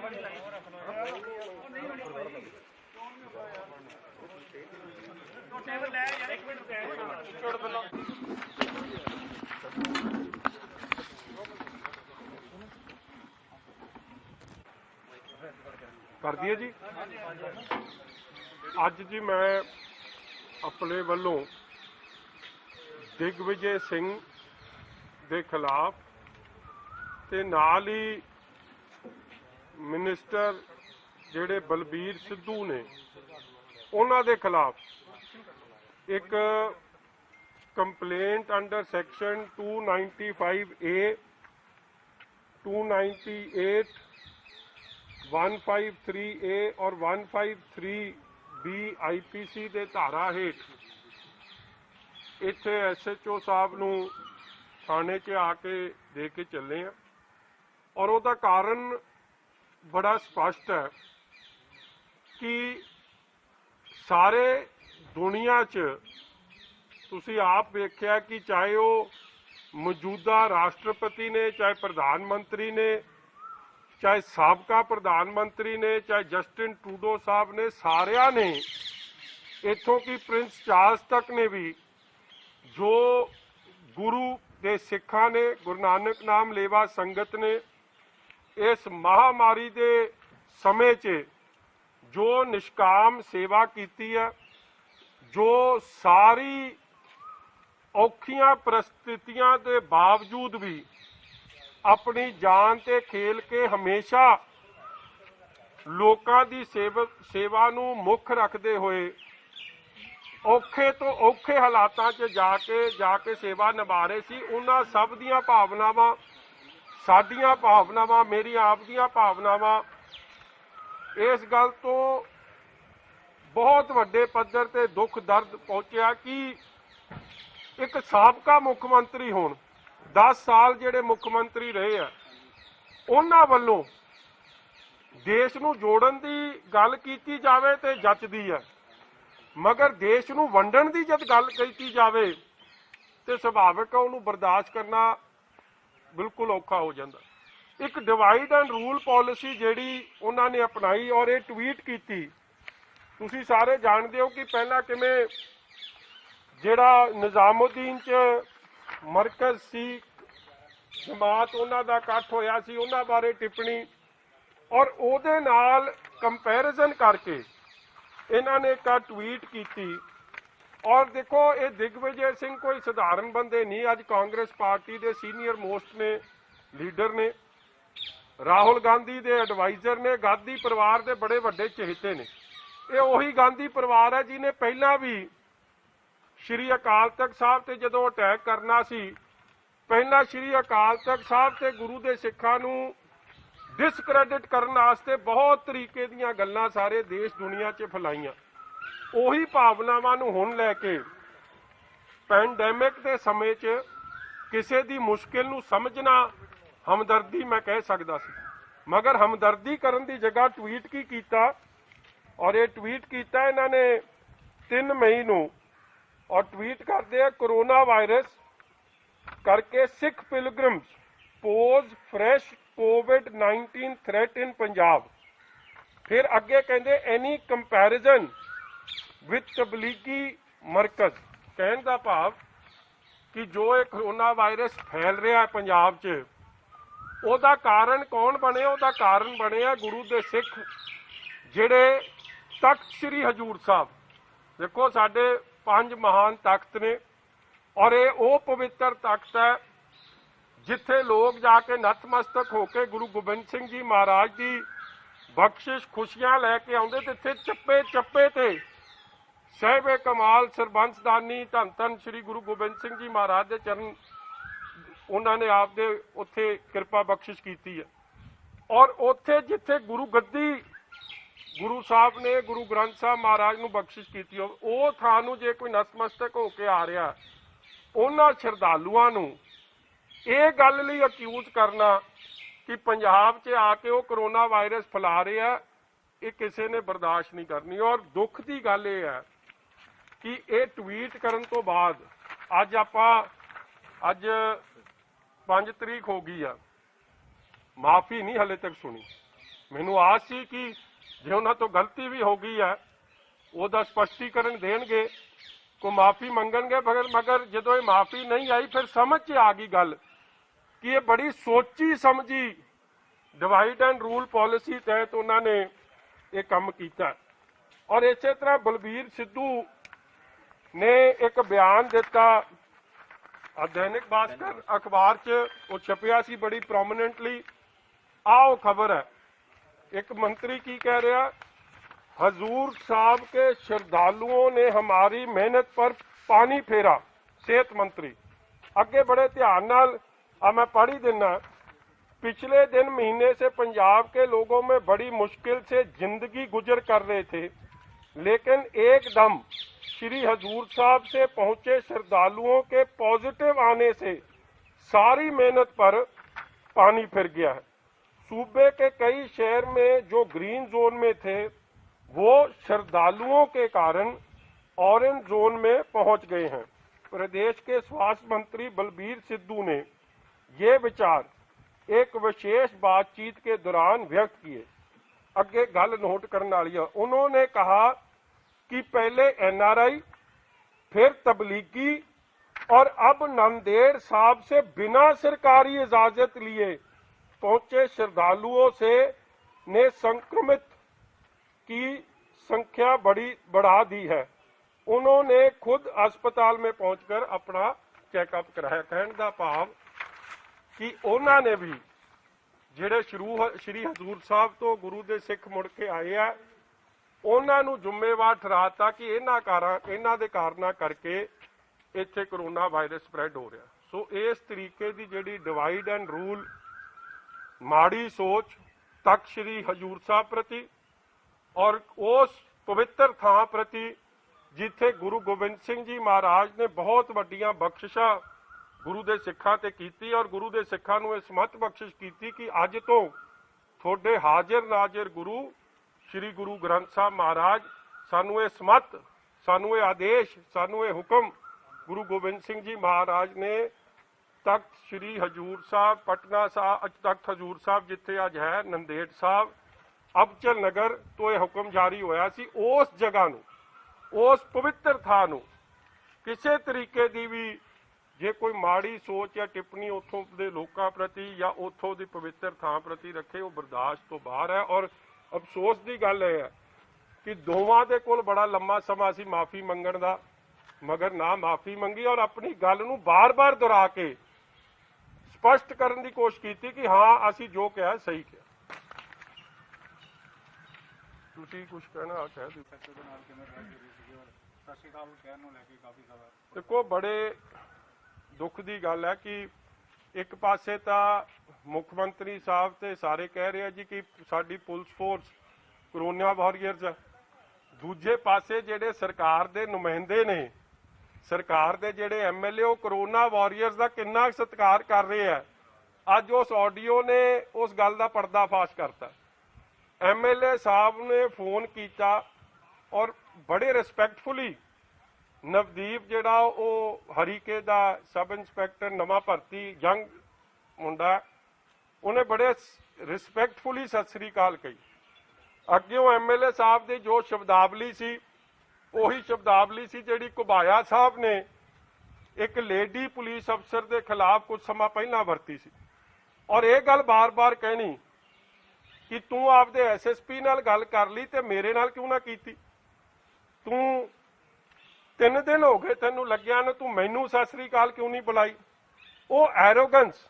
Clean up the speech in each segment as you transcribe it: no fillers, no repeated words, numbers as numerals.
कर दिए जी। अज जी मैं अपने वालों दिग्विजय सिंह के खिलाफ ते नाल ही मिनिस्टर जिहड़े बलबीर सिद्धू ने उन्हां दे खिलाफ एक complaint under section 295A 298 153A और 153B IPC के धारा हेठ इत्थे SHO साहब नूं थाने च आके दे के चले हैं और उसका कारण बड़ा स्पष्ट है कि सारे दुनिया च तुसी आप वेख्या कि चाहे वो मौजूदा राष्ट्रपति ने, चाहे प्रधानमंत्री ने, चाहे साबका प्रधानमंत्री ने, चाहे जस्टिन ट्रूडो साहब ने, सारिया ने इत्थों की प्रिंस चार्ल्स तक ने भी जो गुरु के सिखा ने, गुरु नानक नाम लेवा संगत ने इस महामारी के समय च जो निष्काम सेवा की है, जो सारी औखियां परिस्थितियां के बावजूद भी अपनी जान ते खेल के हमेशा लोकां दी सेवा नूं मुख रखते हुए औखे तो औखे हालातां च जाके सेवा निभा रहे सी। उन्हां सब दीयां भावनावां, साडियां भावनावां, मेरी आप दीयां भावनावां इस गल तो बहुत वड्डे पद्धर ते दुख दर्द पहुंचा कि एक साबका मुख मंत्री होण 10 साल जिहड़े मुख्यमंत्री रहे हैं उन्हां वल्लों देश नूं जोड़न दी गल कीती जावे ते जचदी है, मगर देश नूं वंडण दी जद गल कीती जावे ते सुभाविक है उहनूं बर्दाश्त करना बिल्कुल औखा हो जाता। एक डिवाइड एंड रूल पॉलिसी जिहड़ी उन्हां ने अपनाई और ये ट्वीट कीती, तुसीं सारे जानदे हो कि पहला किवें जिहड़ा निजामुद्दीन च मरकज सी जमात उन्हां दा इकट्ठ होया सी, उन्हां बारे टिप्पणी और उहदे नाल कंपैरिजन करके इन्हां ने एक ट्वीट की। और देखो ये दिग्विजय सिंह कोई साधारण बंदे नहीं, अज कांग्रेस पार्टी के सीनियर मोस्ट ने लीडर ने, राहुल गांधी के एडवाइजर ने, गांधी परिवार के बड़े वड्डे चहेते ने। ये उही गांधी परिवार है जिन्हें पहला भी श्री अकाल तख्त साहब ते जदों अटैक करना सी, पहला श्री अकाल तख्त साहब ते गुरु के सिखां नूं डिसक्रैडिट करने वास्ते बहुत तरीके दीयां गल्लां सारे देश दुनिया च फैलाइयां। उही भावनावां नूं हुण लैके पैंडेमिक के समय च किसी दी मुश्किल नूं समझना हमदर्दी मैं कह सकदा सी, मगर हमदर्दी करन दी जगह ट्वीट की कीता और ये ट्वीट किया इन्होंने 3 मई नूं और ट्वीट करते हैं कोरोना वायरस करके Sikh pilgrims pose fresh covid threat in Punjab. फिर अगे कहते एनी कंपैरिजन विद तबलीगी मरकज, कहने का भाव कि जो एक कोरोना वायरस फैल रहा है पंजाब च ਉਹਦਾ कारण कौन बने, ਉਹਦਾ कारण बने आ गुरु के सिख जिहड़े तख्त श्री हजूर साहब। देखो साडे 5 महान तख्त ने और ये वो पवित्र तख्त है जिथे लोग जाके नतमस्तक होके गुरु गोबिंद सिंह जी महाराज की बख्शिश खुशियां लैके आउंदे ते इत्थे चप्पे चप्पे ते साहिबे कमाल सरबंसदानी धन धन श्री गुरु गोबिंद सिंह जी महाराज के चरण उन्होंने आपदे उत्थे किरपा बख्शिश की है। और उत्थे जिथे गुरु गद्दी गुरु साहब ने गुरु ग्रंथ साहब महाराज नूं बख्शिश की हो, वो थां नूं जे कोई नतमस्तक होके आ रहा उन्हां श्रद्धालुआं नूं ये गल लई अक्यूज करना कि पंजाब च आके वो कोरोना वायरस फैला रहे हैं, ये किसी ने बर्दाश्त नहीं करनी। और दुख की गल ये है कि ये ट्वीट करन तो बाद अज 5 तरीक हो गई है, माफ़ी नहीं हले तक सुनी। ਮੈਨੂੰ ਆਸ ਸੀ ਕਿ ਜੇ ਉਹਨਾਂ ਤੋਂ ਗਲਤੀ ਵੀ ਹੋ ਗਈ ਹੈ ਉਹਦਾ ਸਪਸ਼ਟੀਕਰਨ ਦੇਣਗੇ, ਕੋਈ ਮਾਫੀ ਮੰਗਣਗੇ, ਮਗਰ ਜਦੋਂ ਇਹ ਮਾਫੀ ਨਹੀਂ ਆਈ ਫਿਰ ਸਮਝ 'ਚ ਆ ਗਈ ਗੱਲ ਕਿ ਇਹ ਬੜੀ ਸੋਚੀ ਸਮਝੀ ਡਿਵਾਈਡ ਐਂਡ ਰੂਲ ਪਾਲਿਸੀ ਤਹਿਤ ਉਹਨਾਂ ਨੇ ਇਹ ਕੰਮ ਕੀਤਾ। ਔਰ ਇਸੇ ਤਰ੍ਹਾਂ ਬਲਬੀਰ ਸਿੱਧੂ ਨੇ ਇੱਕ ਬਿਆਨ ਦਿੱਤਾ, दैनिक भास्कर अखबार च वो छपिया सी बड़ी प्रोमिनेंटली। आओ खबर है, एक मंत्री की कह रहा, हजूर साहब के श्रद्धालुओं ने हमारी मेहनत पर पानी फेरा। सेहत मंत्री अगे बड़े ध्यान नाल मैं पढ़ ही देना। पिछले दिन महीने से पंजाब के लोगों में बड़ी मुश्किल से जिंदगी गुजर कर रहे थे, लेकिन एकदम श्री हजूर साहब से पहुंचे श्रद्धालुओं के पॉजिटिव आने से सारी मेहनत पर पानी फिर गया है। सूबे के कई शहर में जो ग्रीन जोन में थे वो श्रद्धालुओं के कारण ऑरेंज जोन में पहुंच गए हैं। प्रदेश के स्वास्थ्य मंत्री बलबीर सिद्धू ने ये विचार एक विशेष बातचीत के दौरान व्यक्त किए। अगे गल नोट करने वाली है। उन्होंने कहा कि पहले एनआरआई, फिर तबलीगी और अब नांदेड़ साहब से बिना सरकारी इजाजत लिए पहुंचे श्रद्धालुओं से ने संक्रमित की संख्या बढ़ा दी है। उन्होंने खुद अस्पताल में पहुंचकर अपना चेकअप कराया। कहने का भाव कि उन्होंने भी ਜਿਹੜੇ श्री हजूर साहब तो गुरु के सिख मुड़ के आए हैं उन्होंने ਜ਼ਿੰਮੇਵਾਰ ठहराता कि इन्हां दे कारणा करके इत्थे करोना वायरस स्प्रैड हो रहा। सो इस तरीके की जिहड़ी डिवाइड एंड रूल माड़ी सोच तक श्री हजूर साहब प्रति और उस पवित्र थां प्रति जिथे गुरु गोबिंद सिंह जी महाराज ने बहुत वड्डियां बख्शिशां गुरु दे सिखां ते कीती और गुरु दे सिखां नूं इस मत बख्शिश कीती कि अज तो थोड़े हाजिर नाजिर गुरु श्री गुरु ग्रंथ साहब महाराज सानू इस मत, सानू ये आदेश, सानू ये हुक्म गुरु गोबिंद सिंह जी महाराज ने तख्त श्री हजूर साहब पटना साहब, तख्त हजूर साहब जिथे अज है नंदेड़ साहब अबचल नगर तो यह हुक्म जारी होया सी उस जगह नूं, उस पवित्र थां नूं किसी तरीके की भी जे कोई माड़ी सोच या टिप्पणी उतों के लोगों प्रति या उतों की पवित्र थां प्रति रखे वो बर्दाश्त तो बाहर है। और अफसोस की गल है कि दोवां दे कोल बड़ा लंबा समा सी माफ़ी मंगण दा, मगर ना माफ़ी मंगी और अपनी गल नूं बार बार दोहरा के स्पष्ट करने की कोशिश की कि हाँ असीं जो कहा सही कहा। तुसीं कुछ कहना कह दो। देखो बड़े दुख की गल है कि एक पासे तो मुख्यमंत्री साहब ते सारे कह रहे हैं जी कि साडी पुलिस फोर्स करोना वॉरियर्स है, दूजे पासे जेडे सरकार दे नुमाइंदे ने, सरकार दे जेडे MLA वो करोना वॉरियर्स का कितना सत्कार कर रहे हैं। अज उस ऑडियो ने उस गल का पर्दाफाश करता। MLA साहब ने फोन किया और बड़े रिस्पैक्टफुली नवदीप जिहड़ा वो हरीके दा सब इंस्पैक्टर नवा भर्ती यंग मुंडा उन्हें बड़े रिस्पैक्टफुली सत श्री अकाल कही। अग्यों MLA साहब की जो शब्दावली सी उही शब्दावली सी जिहड़ी घुबाया साहब ने एक लेडी पुलिस अफसर के खिलाफ कुछ समा पहला वरती सी। और ये गल बार बार कहनी कि तू आपदे SSP नाल गल कर ली ते मेरे नाल क्यों ना कीती। तू 3 दिन हो गए तेनू लग्या न, तू मैनू सत श्री अकाल क्यों नहीं बुलाई। वो एरोगेंस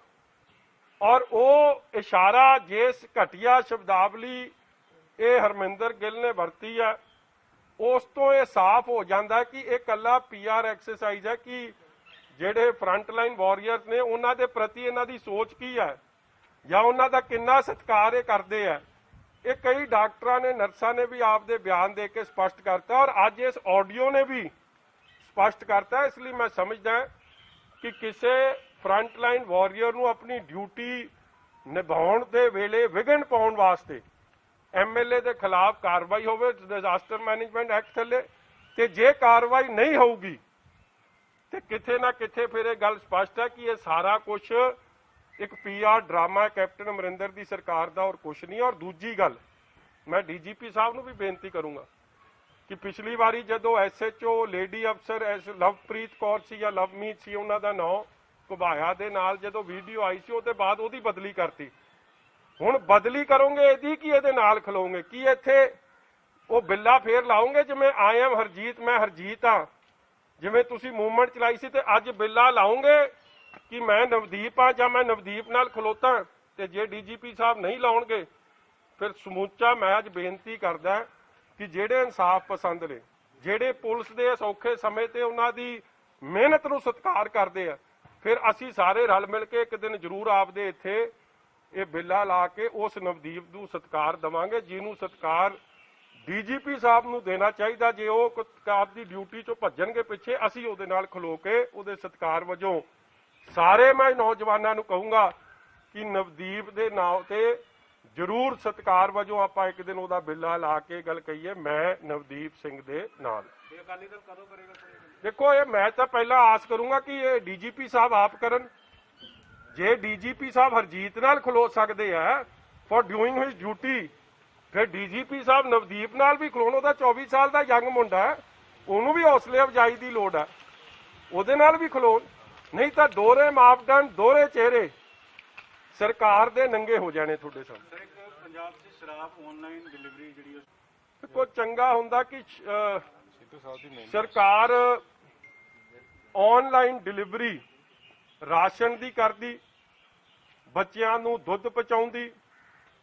और वो इशारा जिस घटिया शब्दावली ये हरमिंदर गिल ने वरती है उस तो ये साफ हो जाता है कि एक कला PR एक्सरसाइज है कि जेडे फ्रंट लाइन वॉरियर्स ने उन्हों के प्रति इन्हों की सोच की है या उन्हों का कितना सत्कार ये करते हैं। ये कई डॉक्टरों ने नर्सा ने भी आपके बयान दे के स्पष्ट करता और अज इस ऑडियो ने भी स्पष्ट करता है। इसलिए मैं समझदा कि किसी फ्रंट लाइन वॉरियर नूं अपनी ड्यूटी निभाउण दे वेले विघन पाउण वास्ते MLA के खिलाफ कार्रवाई होवे डिजास्टर मैनेजमेंट एक्ट थले ते जे कार्रवाई नहीं होगी तो किथे ना किथे फिर यह गल स्पष्ट है कि यह सारा कुछ एक PR ड्रामा है कैप्टन अमरिंदर की सरकार का और कुछ नहीं। और दूजी गल मैं DGP साहब नूं भी बेनती करूंगा कि पिछली बारी जदों SHO लेडी अफसर लवप्रीत कौर सी या लवमीत सी उन्हां दा नाम घुबाया दे नाल जदों वीडियो आई सी उहदे बाद उहदी बदली करती। हुण बदली करोगे इहदी कि इहदे नाल खलोगे कि इत्थे ਉਹ ਬਿੱਲਾ ਫੇਰ ਲਾਉਂਗੇ ਜਿਵੇਂ ਆਈ ਐਮ ਹਰਜੀਤ ਮੈਂ ਹਰਜੀਤ ਹਾਂ ਜਿਵੇਂ ਤੁਸੀਂ ਮੂਵਮੈਂਟ ਚਲਾਈ ਸੀ ਤੇ ਅੱਜ ਬਿੱਲਾ ਲਾਉਂਗੇ ਕਿ ਮੈਂ ਨਵਦੀਪ ਆ ਜਾਂ ਮੈਂ ਨਵਦੀਪ ਨਾਲ ਖਲੋਤਾ। ਤੇ ਜੇ DGP ਸਾਹਿਬ ਨਹੀਂ ਲਾਉਣਗੇ ਫਿਰ ਸਮੂਚਾ ਮੈਂ ਅੱਜ ਬੇਨਤੀ ਕਰਦਾ ਕਿ ਜਿਹੜੇ ਇਨਸਾਫ ਪਸੰਦ ਨੇ ਜਿਹੜੇ ਪੁਲਿਸ ਦੇ ਸੌਖੇ ਸਮੇਂ ਤੇ ਉਹਨਾਂ ਦੀ ਮਿਹਨਤ ਨੂੰ ਸਤਿਕਾਰ ਕਰਦੇ ਆ ਫਿਰ ਅਸੀਂ ਸਾਰੇ ਰਲ ਮਿਲ ਕੇ ਇੱਕ ਦਿਨ ਜ਼ਰੂਰ ਆਪਦੇ ਇੱਥੇ ਇਹ ਬਿੱਲਾ ਲਾ ਕੇ ਉਸ ਨਵਦੀਪ ਨੂੰ ਸਤਿਕਾਰ ਦੇਵਾਂਗੇ ਜਿਹਨੂੰ ਸਤਿਕਾਰ DGP ਸਾਹਿਬ ਨੂੰ ਦੇਣਾ ਚਾਹੀਦਾ। ਜੇ ਉਹ ਆਪਦੀ ਡਿਊਟੀ ਚੋਂ ਭੱਜਣਗੇ ਪਿੱਛੇ ਅਸੀਂ ਉਹਦੇ ਨਾਲ ਖਲੋ ਕੇ ਉਹਦੇ ਸਤਿਕਾਰ ਵਜੋਂ ਸਾਰੇ ਮੈਂ ਨੌਜਵਾਨਾਂ ਨੂੰ ਕਹੂੰਗਾ ਕਿ ਨਵਦੀਪ ਦੇ ਨਾਂ ਤੇ ਜ਼ਰੂਰ ਸਤਿਕਾਰ ਵਜੋਂ ਆਪਾਂ ਇੱਕ ਦਿਨ ਉਹਦਾ ਬਿੱਲਾ ਲਾ ਕੇ ਗੱਲ ਕਹੀਏ ਮੈਂ ਨਵਦੀਪ ਸਿੰਘ ਦੇ ਨਾਲ। ਇਹ ਅਕਾਲੀ ਦਲ ਕਦੋਂ ਕਰੇਗਾ? ਦੇਖੋ ਇਹ ਮੈਂ ਤਾਂ ਪਹਿਲਾਂ ਆਸ ਕਰੂੰਗਾ ਕਿ ਇਹ DGP ਸਾਹਿਬ ਆਪ ਕਰਨ। ਜੇ DGP ਸਾਹਿਬ ਹਰਜੀਤ ਨਾਲ ਖਲੋ ਸਕਦੇ ਆ ਫॉर ਡੂਇੰਗ ਹਿਸ ਡਿਊਟੀ ਫਿਰ DGP ਸਾਹਿਬ ਨਵਦੀਪ ਨਾਲ ਵੀ ਖਲੋਣ। ਉਹਦਾ 24 ਸਾਲ ਦਾ ਯੰਗ ਮੁੰਡਾ ਹੈ ਉਹਨੂੰ ਵੀ ਹੌਸਲੇ ਅਫਜਾਈ ਦੀ ਲੋੜ ਹੈ ਉਹਦੇ ਨਾਲ ਵੀ ਖਲੋਣ। ਨਹੀਂ ਤਾਂ ਦੋਹਰੇ ਮਾਪਦੰਡ ਦੋਹਰੇ ਚਿਹਰੇ ਸਰਕਾਰ ਦੇ ਨੰਗੇ ਹੋ ਜਾਣੇ ਤੁਹਾਡੇ ਸਾਹਮਣੇ। ਸਰ ਇੱਕ ਪੰਜਾਬ 'ਚ ਸ਼ਰਾਬ ਆਨਲਾਈਨ ਡਿਲੀਵਰੀ ਜਿਹੜੀ ਦੇਖੋ ਚੰਗਾ ਹੁੰਦਾ ਕਿ ਸਰਕਾਰ ਆਨਲਾਈਨ ਡਿਲੀਵਰੀ ਰਾਸ਼ਨ ਦੀ ਕਰਦੀ ਬੱਚਿਆਂ ਨੂੰ ਦੁੱਧ ਪਹੁੰਚਾਉਂਦੀ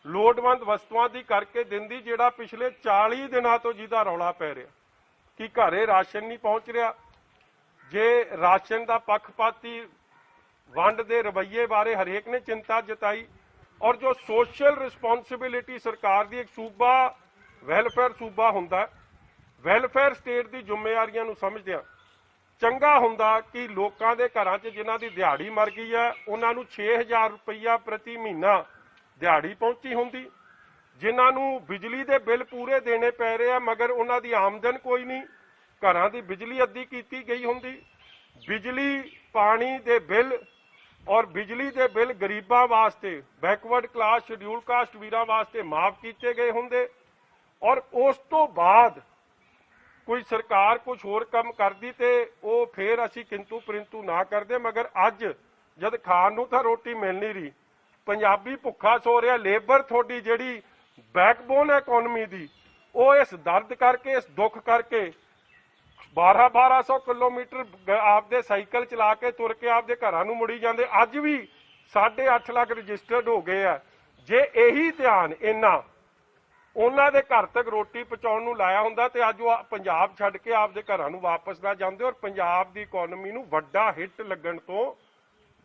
ਲੋੜਵੰਦ ਵਸਤੂਆਂ ਦੀ ਕਰਕੇ ਦਿੰਦੀ। ਜਿਹੜਾ ਪਿਛਲੇ 40 ਦਿਨਾਂ ਤੋਂ ਜਿਹਦਾ ਰੌਲਾ ਪੈ ਰਿਹਾ ਕਿ ਘਰੇ ਰਾਸ਼ਨ ਨਹੀਂ ਪਹੁੰਚ ਰਿਹਾ ਜੇ ਰਾਸ਼ਨ ਦਾ ਪੱਖਪਾਤੀ ਵੰਡ ਦੇ ਰਵੱਈਏ ਬਾਰੇ ਹਰੇਕ ਨੇ ਚਿੰਤਾ ਜਤਾਈ। ਔਰ ਜੋ ਸੋਸ਼ਲ ਰਿਸਪੌਂਸਿਬਿਲਿਟੀ ਸਰਕਾਰ ਦੀ ਇੱਕ ਸੂਬਾ ਵੈਲਫੇਅਰ ਸੂਬਾ ਹੁੰਦਾ ਵੈਲਫੇਅਰ ਸਟੇਟ ਦੀ ਜ਼ਿੰਮੇਵਾਰੀਆਂ ਨੂੰ ਸਮਝਦਿਆਂ ਚੰਗਾ ਹੁੰਦਾ ਕਿ ਲੋਕਾਂ ਦੇ ਘਰਾਂ 'ਚ ਜਿਨ੍ਹਾਂ ਦੀ ਦਿਹਾੜੀ ਮਰ ਗਈ ਹੈ ਉਹਨਾਂ ਨੂੰ 6000 ਰੁਪਈਆ ਪ੍ਰਤੀ ਮਹੀਨਾ ਦਿਹਾੜੀ ਪਹੁੰਚੀ ਹੁੰਦੀ। ਜਿਨ੍ਹਾਂ ਨੂੰ ਬਿਜਲੀ ਦੇ ਬਿੱਲ ਪੂਰੇ ਦੇਣੇ ਪੈ ਰਹੇ ਆ ਮਗਰ ਉਹਨਾਂ ਦੀ ਆਮਦਨ ਕੋਈ ਨਹੀਂ ਘਰਾਂ ਦੀ ਬਿਜਲੀ ਅੱਧੀ ਕੀਤੀ ਗਈ ਹੁੰਦੀ। ਬਿਜਲੀ ਪਾਣੀ ਦੇ ਬਿੱਲ ਔਰ ਬਿਜਲੀ ਦੇ ਬਿੱਲ ਗਰੀਬਾਂ ਵਾਸਤੇ ਬੈਕਵਰਡ ਕਲਾਸ ਸ਼ਡਿਊਲ ਕਾਸਟ ਵੀਰਾਂ ਵਾਸਤੇ ਮਾਫ ਕੀਤੇ ਗਏ ਹੁੰਦੇ। ਔਰ ਉਸ ਤੋਂ ਬਾਅਦ ਕੋਈ ਸਰਕਾਰ ਕੁਝ ਹੋਰ ਕੰਮ ਕਰਦੀ ਤੇ ਉਹ ਫੇਰ ਅਸੀਂ ਕਿੰਤੂ ਪਰਿੰਤੂ ਨਾ ਕਰਦੇ। ਮਗਰ ਅੱਜ ਜਦ ਖਾਣ ਨੂੰ ਤਾਂ ਰੋਟੀ ਮਿਲ ਨਹੀਂ ਰਹੀ ਪੰਜਾਬੀ ਭੁੱਖਾ ਸੋ ਰਿਹਾ ਲੇਬਰ ਤੁਹਾਡੀ ਜਿਹੜੀ ਬੈਕਬੋਨ ਹੈ ਇਕਨੋਮੀ ਦੀ ਉਹ ਇਸ ਦਰਦ ਕਰਕੇ ਇਸ ਦੁੱਖ ਕਰਕੇ 1200 ਕਿਲੋਮੀਟਰ ਆਪਦੇ ਸਾਈਕਲ ਚਲਾ ਕੇ ਤੁਰ ਕੇ ਆਪਦੇ ਘਰਾਂ ਨੂੰ ਮੁੜੀ ਜਾਂਦੇ। ਅੱਜ ਵੀ 8.5 ਲੱਖ ਰਜਿਸਟਰਡ ਹੋ ਗਏ ਆ। ਜੇ ਇਹੀ ਧਿਆਨ ਇਹਨਾਂ ਉਹਨਾਂ ਦੇ ਘਰ ਤੱਕ ਰੋਟੀ ਪਹੁੰਚਾਉਣ ਨੂੰ ਲਾਇਆ ਹੁੰਦਾ ਤੇ ਅੱਜ ਉਹ ਪੰਜਾਬ ਛੱਡ ਕੇ ਆਪਦੇ ਘਰਾਂ ਨੂੰ ਵਾਪਸ ਨਾ ਜਾਂਦੇ ਔਰ ਪੰਜਾਬ ਦੀ ਇਕਨੋਮੀ ਨੂੰ ਵੱਡਾ ਹਿੱਟ ਲੱਗਣ ਤੋਂ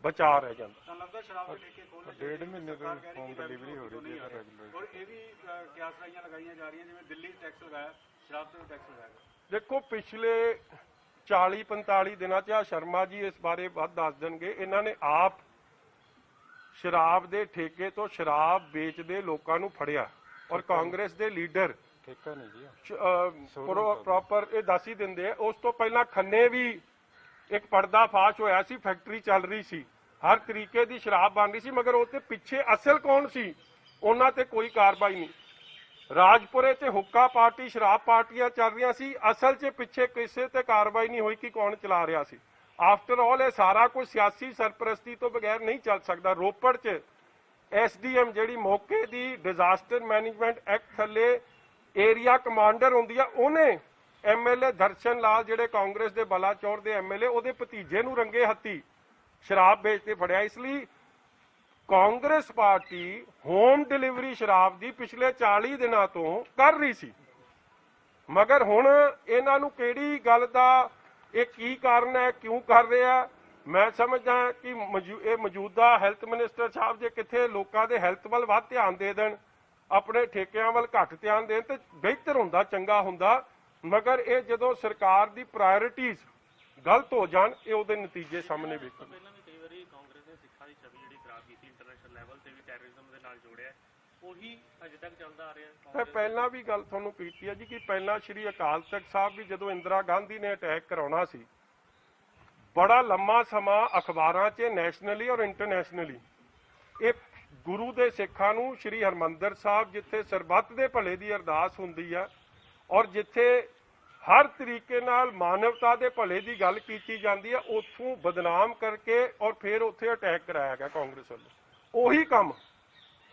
ਬਚਾ ਰਹਿ ਜਾਂਦਾ। ਤਾਂ ਲੱਗਦਾ ਸ਼ਰਾਬ ਦੇ ਠੇਕੇ ਖੋਲ੍ਹਣੇ 1.5 ਮਹੀਨੇ ਤੋਂ ਹੋਮ ਡਿਲੀਵਰੀ ਹੋ ਰਹੀ ਹੈ ਰੈਗੂਲਰ। ਔਰ ਇਹ ਵੀ ਕਿਆਸਾਂ ਲਗਾਈਆਂ ਜਾ ਰਹੀਆਂ ਜਿਵੇਂ ਦਿੱਲੀ ਟੈਕਸ ਲਗਾਇਆ ਸ਼ਰਾਬ ਤੇ ਟੈਕਸ ਲਗਾਇਆ। ਦੇਖੋ ਪਿਛਲੇ 40-45 ਦਿਨਾਂ 'ਚ ਸ਼ਰਮਾ ਜੀ ਇਸ ਬਾਰੇ ਵੱਧ ਦੱਸ ਦੇਣਗੇ। ਇਹਨਾਂ ਨੇ ਆਪ ਸ਼ਰਾਬ ਦੇ ਠੇਕੇ ਤੋਂ ਸ਼ਰਾਬ ਵੇਚਦੇ ਲੋਕਾਂ ਨੂੰ ਫੜਿਆ ਔਰ ਕਾਂਗਰਸ ਦੇ ਲੀਡਰ ਠੇਕਾ ਨਹੀਂ ਜੀ ਪ੍ਰੋਪਰ ਇਹ ਦੱਸ ਹੀ ਦਿੰਦੇ ਆ। ਉਸ ਤੋਂ ਪਹਿਲਾਂ ਖੰਨੇ ਵੀ ਇੱਕ ਪਰਦਾ ਫਾਸ਼ ਹੋਇਆ ਸੀ ਫੈਕਟਰੀ ਚੱਲ ਰਹੀ ਸੀ ਹਰ ਤਰੀਕੇ ਦੀ ਸ਼ਰਾਬ ਬਣ ਰਹੀ ਸੀ ਮਗਰ ਉਹਦੇ ਪਿੱਛੇ ਅਸਲ ਕੌਣ ਸੀ ਉਹਨਾਂ ਤੇ ਕੋਈ ਕਾਰਵਾਈ ਨਹੀਂ। ਰਾਜਪੁਰੇ ਤੇ ਹੁੱਕਾ ਪਾਰਟੀ ਸ਼ਰਾਬ ਪਾਰਟੀਆਂ ਚੱਲ ਰਹੀਆਂ ਸੀ ਅਸਲ 'ਚ ਪਿੱਛੇ ਕਿਸੇ ਤੇ ਕਾਰਵਾਈ ਨਹੀਂ ਹੋਈ ਕਿ ਕੌਣ ਚਲਾ ਰਿਹਾ ਸੀ। ਆਫਟਰ ਆਲ ਇਹ ਸਾਰਾ ਕੁਝ ਸਿਆਸੀ ਸਰਪ੍ਰਸਤੀ ਤੋਂ ਬਗੈਰ ਨਹੀਂ ਚੱਲ ਸਕਦਾ। ਰੋਪੜ 'ਚ SDM ਜਿਹੜੀ ਮੌਕੇ ਦੀ ਡਿਜ਼ਾਸਟਰ ਮੈਨੇਜਮੈਂਟ ਐਕਟ ਥੱਲੇ ਏਰੀਆ ਕਮਾਂਡਰ ਹੁੰਦੀ ਆ ਉਹਨੇ MLA ਦਰਸ਼ਨ ਲਾਲ ਜਿਹੜੇ ਕਾਂਗਰਸ ਦੇ ਬਲਾਚੌਰ ਦੇ MLA ਉਹਦੇ ਭਤੀਜੇ ਨੂੰ ਰੰਗੇ ਹੱਥੀ ਸ਼ਰਾਬ ਵੇਚਦੇ ਫੜਿਆ। ਇਸ ਲਈ ਕਾਂਗਰਸ ਪਾਰਟੀ ਹੋਮ ਡਿਲੀਵਰੀ ਸ਼ਰਾਬ ਦੀ ਪਿਛਲੇ 40 ਦਿਨਾਂ ਤੋਂ ਕਰ ਰਹੀ ਸੀ ਮਗਰ ਹੁਣ ਇਹਨਾਂ ਨੂੰ ਕਿਹੜੀ ਗੱਲ ਦਾ ਇਹ ਕੀ ਕਾਰਨ ਹੈ ਕਿਉਂ ਕਰ ਰਿਹਾ ਮੈਂ ਸਮਝਦਾ ਕਿ ਇਹ ਮੌਜੂਦਾ ਹੈਲਥ ਮਿਨਿਸਟਰ ਸਾਹਿਬ ਜੇ ਕਿੱਥੇ ਲੋਕਾਂ ਦੇ ਹੈਲਥ ਵੱਲ ਵੱਧ ਧਿਆਨ ਦੇ ਦੇਣ ਆਪਣੇ ਠੇਕਿਆਂ ਵੱਲ ਘੱਟ ਧਿਆਨ ਦੇਣ ਤੇ ਬਿਹਤਰ ਹੁੰਦਾ ਚੰਗਾ ਹੁੰਦਾ। ਮਗਰ ਇਹ ਜਦੋਂ ਸਰਕਾਰ ਦੀ ਪ੍ਰਾਇੋਰਟੀਜ਼ ਗਲਤ ਹੋ ਜਾਣ ਇਹ ਉਹਦੇ ਨਤੀਜੇ ਸਾਹਮਣੇ ਵੇਖਣ। ਪਹਿਲਾਂ ਵੀ ਕਈ ਵਾਰੀ ਕਾਂਗਰਸ ਨੇ ਸਿੱਖਾਂ ਦੀ ਛਵੀ ਜਿਹੜੀ ਖਰਾਬ ਕੀਤੀ ਇੰਟਰਨੈਸ਼ਨਲ ਲੈਵਲ ਤੇ ਵੀ ਟੈਰਰਿਜ਼ਮ ਦੇ ਨਾਲ ਜੋੜਿਆ ਉਹੀ ਅਜੇ ਤੱਕ ਚੱਲਦਾ ਆ ਰਿਹਾ। ਮੈਂ ਪਹਿਲਾਂ ਵੀ ਗੱਲ ਤੁਹਾਨੂੰ ਕੀਤੀ ਹੈ ਜੀ ਕਿ ਪਹਿਲਾਂ ਸ਼੍ਰੀ ਅਕਾਲ ਤਖਤ ਸਾਹਿਬ ਵੀ ਜਦੋਂ ਇੰਦਰਾ ਗਾਂਧੀ ਨੇ ਅਟੈਕ ਕਰਾਉਣਾ ਸੀ ਬੜਾ ਲੰਮਾ ਸਮਾਂ ਅਖਬਾਰਾਂ 'ਚ ਨੈਸ਼ਨਲੀ ਔਰ ਇੰਟਰਨੈਸ਼ਨਲੀ ਇਹ ਗੁਰੂ ਦੇ ਸਿੱਖਾਂ ਨੂੰ ਸ੍ਰੀ ਹਰਮੰਦਰ ਸਾਹਿਬ ਜਿੱਥੇ ਸਰਬੱਤ ਦੇ ਭਲੇ ਦੀ ਅਰਦਾਸ ਹੁੰਦੀ ਆ ਔਰ ਜਿੱਥੇ ਹਰ ਤਰੀਕੇ ਨਾਲ ਮਾਨਵਤਾ ਦੇ ਭਲੇ ਦੀ ਗੱਲ ਕੀਤੀ ਜਾਂਦੀ ਆ, ਉੱਥੋਂ ਬਦਨਾਮ ਕਰਕੇ ਔਰ ਫਿਰ ਉੱਥੇ ਅਟੈਕ ਕਰਾਇਆ ਗਿਆ ਕਾਂਗਰਸ ਵੱਲੋਂ। ਉਹੀ ਕੰਮ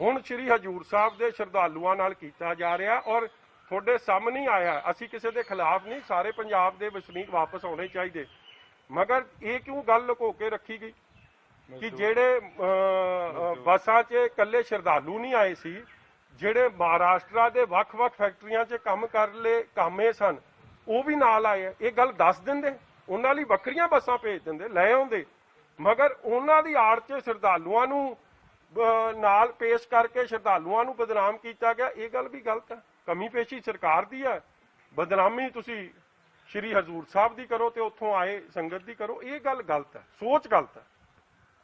ਹੁਣ ਸ੍ਰੀ ਹਜੂਰ ਸਾਹਿਬ ਦੇ ਸ਼ਰਧਾਲੂਆਂ ਨਾਲ ਕੀਤਾ ਜਾ ਰਿਹਾ ਔਰ ਤੁਹਾਡੇ ਸਾਹਮਣੇ ਆਇਆ। ਅਸੀਂ ਕਿਸੇ ਦੇ ਖਿਲਾਫ ਨਹੀਂ, ਸਾਰੇ ਪੰਜਾਬ ਦੇ ਵਸਨੀਕ ਵਾਪਸ ਆਉਣੇ ਚਾਹੀਦੇ, ਮਗਰ ਇਹ ਕਿਉਂ ਗੱਲ ਲੁਕੋ ਕੇ ਰੱਖੀ ਗਈ ਕਿ ਜਿਹੜੇ ਬੱਸਾਂ 'ਚ ਇਕੱਲੇ ਸ਼ਰਧਾਲੂ ਨਹੀਂ ਆਏ ਸੀ, ਜਿਹੜੇ ਮਹਾਰਾਸ਼ਟਰ ਦੇ ਵੱਖ-ਵੱਖ ਫੈਕਟਰੀਆਂ 'ਚ ਕੰਮ ਕਰ ਲਏ ਕਾਮੇ ਸਨ, ਉਹ ਵੀ ਨਾਲ ਆਏ ਆ। ਇਹ ਗੱਲ ਦੱਸ ਦਿੰਦੇ, ਉਹਨਾਂ ਲਈ ਵੱਖਰੀਆਂ ਬੱਸਾਂ ਭੇਜ ਦਿੰਦੇ, ਲੈ ਆਉਂਦੇ, ਮਗਰ ਉਹਨਾਂ ਦੀ ਆੜ 'ਚ ਸ਼ਰਧਾਲੂਆਂ ਨੂੰ ਨਾਲ ਪੇਸ਼ ਕਰਕੇ ਸ਼ਰਧਾਲੂਆਂ ਨੂੰ ਬਦਨਾਮ ਕੀਤਾ ਗਿਆ। ਇਹ ਗੱਲ ਵੀ ਗਲਤ ਹੈ। ਕਮੀ ਪੇਸ਼ੀ ਸਰਕਾਰ ਦੀ ਹੈ, ਬਦਨਾਮੀ ਤੁਸੀਂ ਸ੍ਰੀ ਹਜ਼ੂਰ ਸਾਹਿਬ ਦੀ ਕਰੋ ਤੇ ਉੱਥੋਂ ਆਏ ਸੰਗਤ ਦੀ ਕਰੋ। ਇਹ ਗੱਲ ਗਲਤ ਹੈ, ਸੋਚ ਗਲਤ ਹੈ।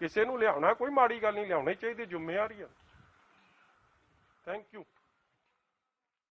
ਕਿਸੇ ਨੂੰ ਲਿਆਉਣਾ ਕੋਈ ਮਾੜੀ ਗੱਲ ਨਹੀਂ, ਲਿਆਉਣੀ ਚਾਹੀਦੀ, ਜ਼ਿੰਮੇਵਾਰੀ ਹੈ। Thank you.